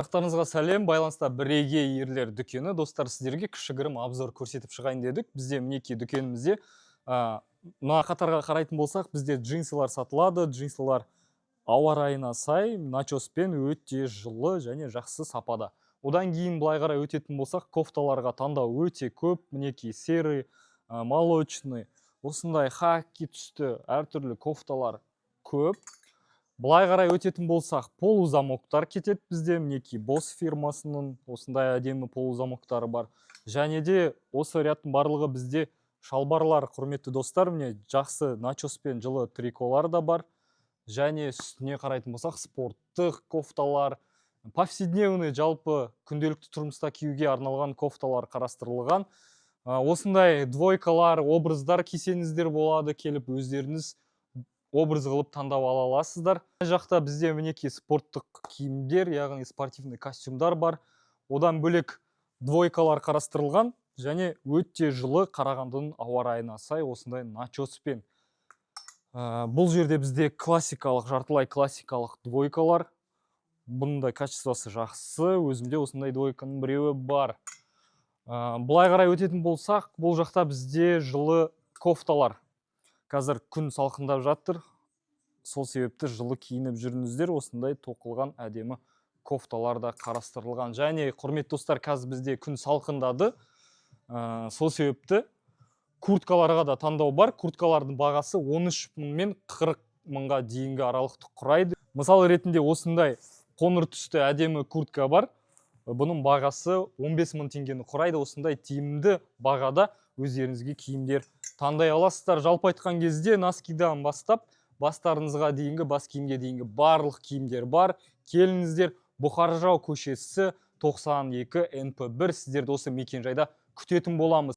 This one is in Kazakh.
Сұрақтарыңызға сәлем, байланыста бірегей ерлер дүкені. Достар, сіздерге кішігірім обзор көрсетіп шығайын дедік. Бізде мінекей дүкенімізде мына қатарға қарайтын болсақ, бізде джинсылар сатылады. Джинсылар ауа райына сай, начоспен өте жылы және жақсы сапада. Одан кейін былай қарай өтетін болсақ, кофталарға таңдау өте көп. Мінекей серый, молочный, осындай хаки түсті әртүрлі кофталар көп. Былай қарай өтетін болсақ, полузамоктар кетеді бізде. Мінекей Boss фирмасының осындай әдемі полузамоктары бар. Және де осы рядтың барлығы бізде шалбарлар, құрметті достар. Міне жақсы начоспен жылы триколар да бар. Және үстіне қарайтын болсақ, спорттық кофталар, повседневный, жалпы күнделікті тұрмыста киюге арналған кофталар қарастырылған. Осындай двойкалар, образдар кисеңіздер болады, келіп өздеріңіз образ қылып таңдап ала аласыздар. Жақта бізде мінекей спорттық киімдер, яғни спортивный костюмдар бар. Одан бөлек двойкалар қарастырылған және өте жылы Қарағандының ауа райына сай осындай начоспен. Бұл жерде бізде классикалық, жартылай классикалық двойкалар. Бұндай качествосы жақсы, өзімде осындай двойканың біреуі бар. Бұлай қарай өтетін болсақ, бұл жақта бізде жылы кофталар. Қазір күн салқындап жатыр. Сол себепті жылы киініп жүріңіздер, осындай тоқылған әдемі кофталар да қарастырылған. Және құрметті достар, қазір бізде күн салқындады. Сол себепті курткаларға да таңдау бар. Курткалардың бағасы 13 мың мен 40 мыңға дейінгі аралықты құрайды. Мысалы ретінде осындай қоңыр түсті әдемі куртка бар. Бұның бағасы 15 мың теңгені құрайды. Осындай тиімді бағада өздеріңізге киімдер таңдай аласыздар. Жалпы айтқан кезде носкидан бастап бастарыңызға дейінгі, бас киімге дейінгі барлық киімдер бар. Келіңіздер, Бұқар Жырау көшесі 92 НП1. Сіздерді осы мекен жайда күтетін боламыз.